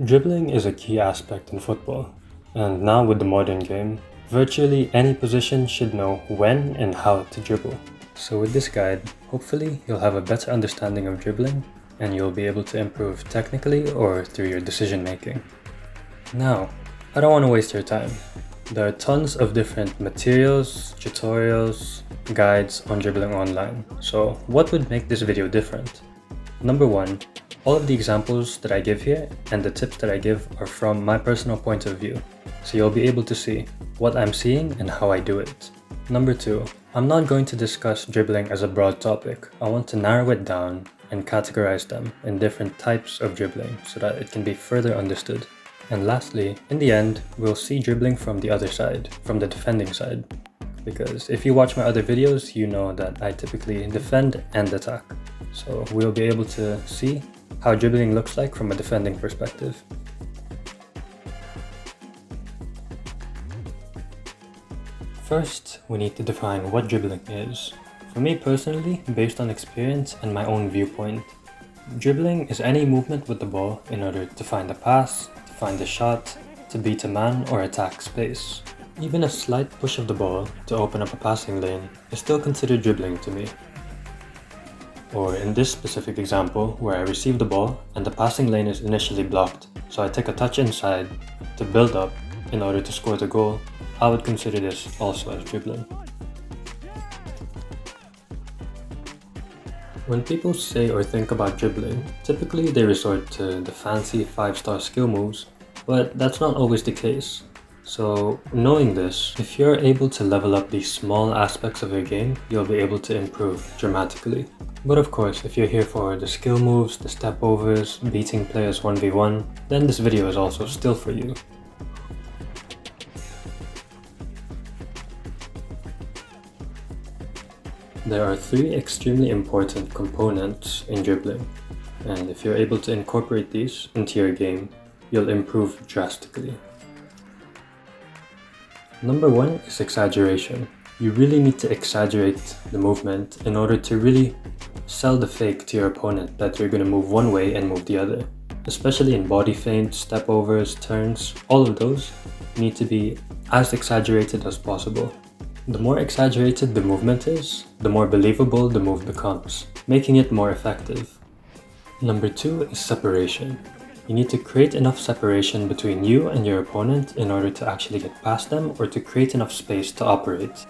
Dribbling is a key aspect in football, and now with the modern game, virtually any position should know when and how to dribble. So with this guide, hopefully you'll have a better understanding of dribbling and you'll be able to improve technically or through your decision making. Now, I don't want to waste your time. There are tons of different materials, tutorials, guides on dribbling online. So what would make this video different? Number one, all of the examples that I give here and the tips that I give are from my personal point of view. So you'll be able to see what I'm seeing and how I do it. Number two, I'm not going to discuss dribbling as a broad topic. I want to narrow it down and categorize them in different types of dribbling so that it can be further understood. And lastly, in the end, we'll see dribbling from the other side, from the defending side. Because if you watch my other videos, you know that I typically defend and attack. So we'll be able to see how dribbling looks like from a defending perspective. First, we need to define what dribbling is. For me personally, based on experience and my own viewpoint, dribbling is any movement with the ball in order to find a pass, find a shot, to beat a man or attack space. Even a slight push of the ball to open up a passing lane is still considered dribbling to me. Or in this specific example, where I receive the ball and the passing lane is initially blocked, so I take a touch inside to build up in order to score the goal, I would consider this also as dribbling. When people say or think about dribbling, typically they resort to the fancy 5-star skill moves, but that's not always the case. So knowing this, if you're able to level up these small aspects of your game, you'll be able to improve dramatically. But of course, if you're here for the skill moves, the step overs, beating players 1v1, then this video is also still for you. There are 3 extremely important components in dribbling, and if you're able to incorporate these into your game, you'll improve drastically. Number 1 is exaggeration. You really need to exaggerate the movement in order to really sell the fake to your opponent that you're going to move one way and move the other. Especially in body feints, step overs, turns, all of those need to be as exaggerated as possible. The more exaggerated the movement is, the more believable the move becomes, making it more effective. Number 2 is separation. You need to create enough separation between you and your opponent in order to actually get past them or to create enough space to operate.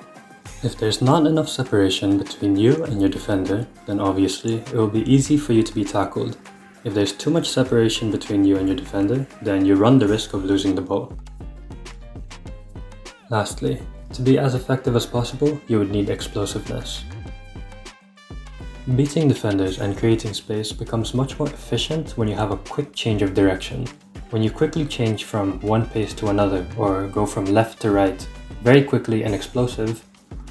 If there's not enough separation between you and your defender, then obviously it will be easy for you to be tackled. If there's too much separation between you and your defender, then you run the risk of losing the ball. Lastly, to be as effective as possible, you would need explosiveness. Beating defenders and creating space becomes much more efficient when you have a quick change of direction. When you quickly change from one pace to another or go from left to right very quickly and explosive,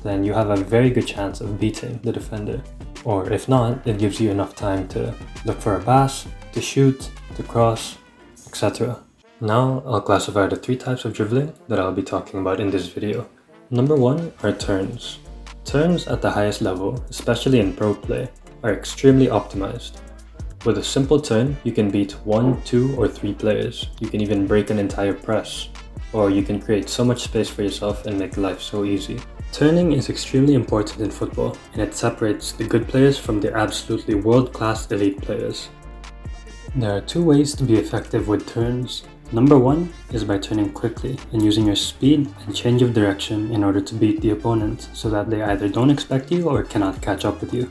then you have a very good chance of beating the defender. Or if not, it gives you enough time to look for a pass, to shoot, to cross, etc. Now I'll classify the 3 types of dribbling that I'll be talking about in this video. Number 1 are turns. Turns at the highest level, especially in pro play, are extremely optimized. With a simple turn, you can beat 1, 2, or 3 players. You can even break an entire press. Or you can create so much space for yourself and make life so easy. Turning is extremely important in football, and it separates the good players from the absolutely world-class elite players. There are 2 ways to be effective with turns. Number 1 is by turning quickly and using your speed and change of direction in order to beat the opponent so that they either don't expect you or cannot catch up with you.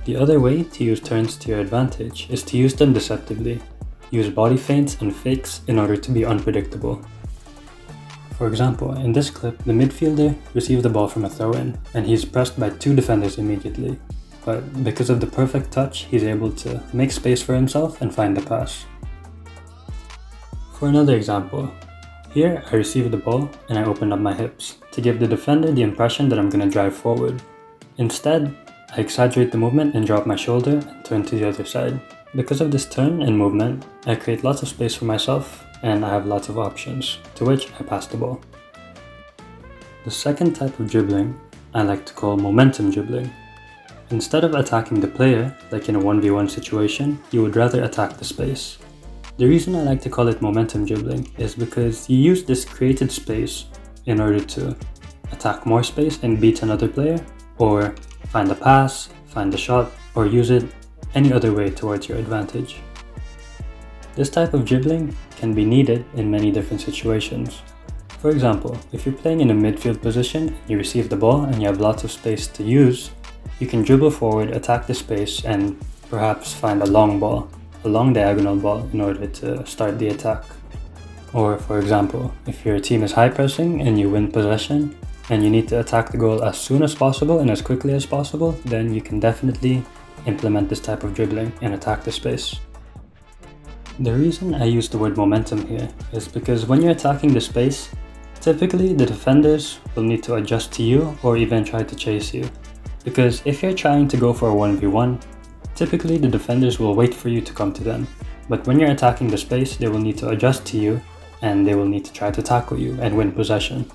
The other way to use turns to your advantage is to use them deceptively. Use body feints and fakes in order to be unpredictable. For example, in this clip, the midfielder receives the ball from a throw-in and he's pressed by 2 defenders immediately. But because of the perfect touch, he's able to make space for himself and find the pass. For another example, here I receive the ball and I open up my hips to give the defender the impression that I'm going to drive forward. Instead, I exaggerate the movement and drop my shoulder and turn to the other side. Because of this turn and movement, I create lots of space for myself and I have lots of options, to which I pass the ball. The second type of dribbling I like to call momentum dribbling. Instead of attacking the player, like in a 1v1 situation, you would rather attack the space. The reason I like to call it momentum dribbling is because you use this created space in order to attack more space and beat another player, or find a pass, find a shot, or use it any other way towards your advantage. This type of dribbling can be needed in many different situations. For example, if you're playing in a midfield position, you receive the ball and you have lots of space to use, you can dribble forward, attack the space, and perhaps find a long ball, a long diagonal ball in order to start the attack. Or for example, if your team is high pressing and you win possession and you need to attack the goal as soon as possible and as quickly as possible, then you can definitely implement this type of dribbling and attack the space. The reason I use the word momentum here is because when you're attacking the space, typically the defenders will need to adjust to you or even try to chase you. Because if you're trying to go for a 1v1, typically the defenders will wait for you to come to them. But when you're attacking the space, they will need to adjust to you and they will need to try to tackle you and win possession.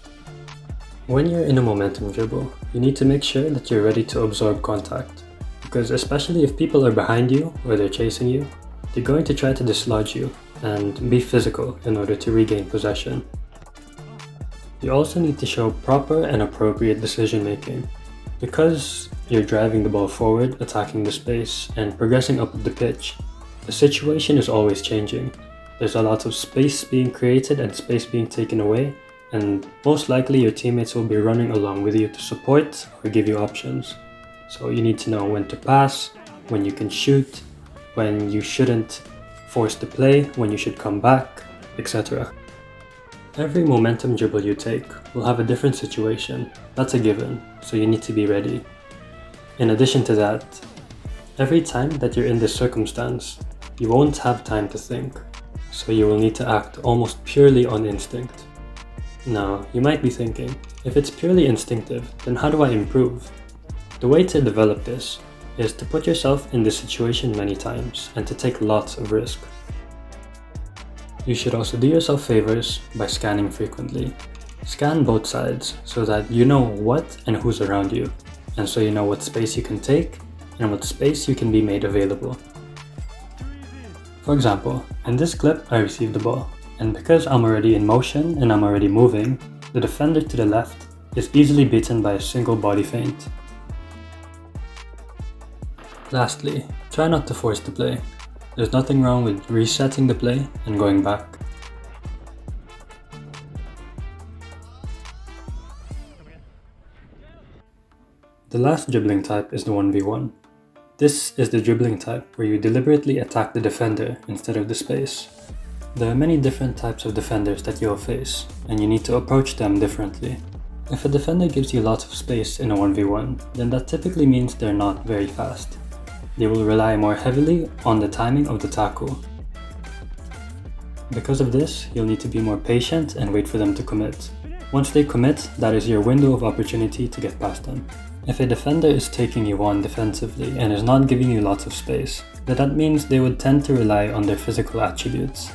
When you're in a momentum dribble, you need to make sure that you're ready to absorb contact. Because especially if people are behind you or they're chasing you, they're going to try to dislodge you and be physical in order to regain possession. You also need to show proper and appropriate decision making. Because you're driving the ball forward, attacking the space, and progressing up the pitch, the situation is always changing. There's a lot of space being created and space being taken away, and most likely your teammates will be running along with you to support or give you options. So you need to know when to pass, when you can shoot, when you shouldn't force the play, when you should come back, etc. Every momentum dribble you take will have a different situation. That's a given, so you need to be ready. In addition to that, every time that you're in this circumstance, you won't have time to think, so you will need to act almost purely on instinct. Now, you might be thinking, if it's purely instinctive, then how do I improve? The way to develop this is to put yourself in this situation many times and to take lots of risk. You should also do yourself favors by scanning frequently. Scan both sides so that you know what and who's around you, and so you know what space you can take and what space you can be made available. For example, in this clip I received the ball, and because I'm already in motion and I'm already moving, the defender to the left is easily beaten by a single body feint. Lastly, try not to force the play. There's nothing wrong with resetting the play and going back. The last dribbling type is the 1v1. This is the dribbling type where you deliberately attack the defender instead of the space. There are many different types of defenders that you'll face, and you need to approach them differently. If a defender gives you lots of space in a 1v1, then that typically means they're not very fast. They will rely more heavily on the timing of the tackle. Because of this, you'll need to be more patient and wait for them to commit. Once they commit, that is your window of opportunity to get past them. If a defender is taking you on defensively and is not giving you lots of space, then that means they would tend to rely on their physical attributes.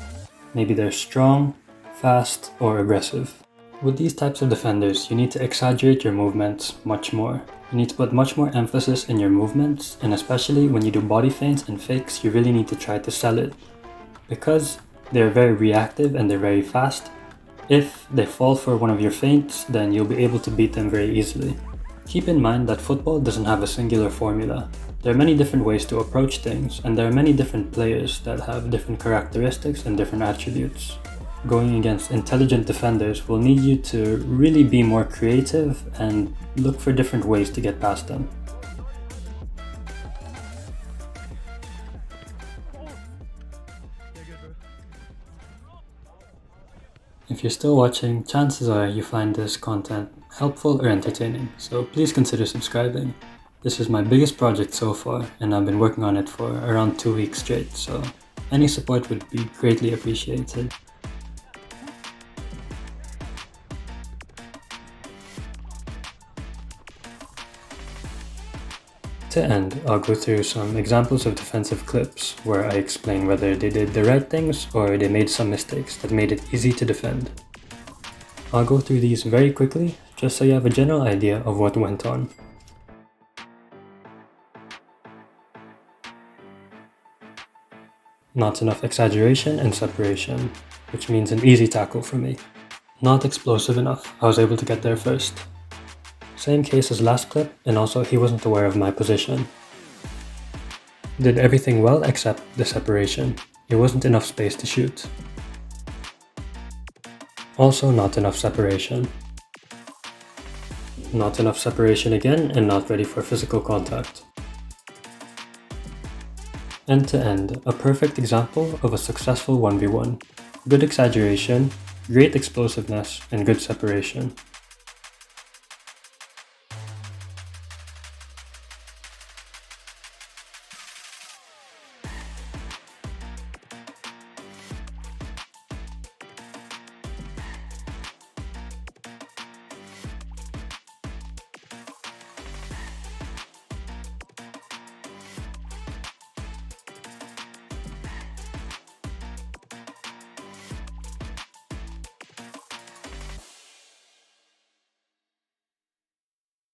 Maybe they're strong, fast, or aggressive. With these types of defenders, you need to exaggerate your movements much more. You need to put much more emphasis in your movements, and especially when you do body feints and fakes, you really need to try to sell it. Because they're very reactive and they're very fast, if they fall for one of your feints, then you'll be able to beat them very easily. Keep in mind that football doesn't have a singular formula. There are many different ways to approach things, and there are many different players that have different characteristics and different attributes. Going against intelligent defenders will need you to really be more creative and look for different ways to get past them. If you're still watching, chances are you find this content helpful or entertaining, so please consider subscribing. This is my biggest project so far, and I've been working on it for around 2 weeks straight, so any support would be greatly appreciated. To end, I'll go through some examples of defensive clips where I explain whether they did the right things or they made some mistakes that made it easy to defend. I'll go through these very quickly, just so you have a general idea of what went on. Not enough exaggeration and separation, which means an easy tackle for me. Not explosive enough, I was able to get there first. Same case as last clip, and also he wasn't aware of my position. Did everything well except the separation. It wasn't enough space to shoot. Also not enough separation. Not enough separation again, and not ready for physical contact. End to end, a perfect example of a successful 1v1. Good exaggeration, great explosiveness, and good separation.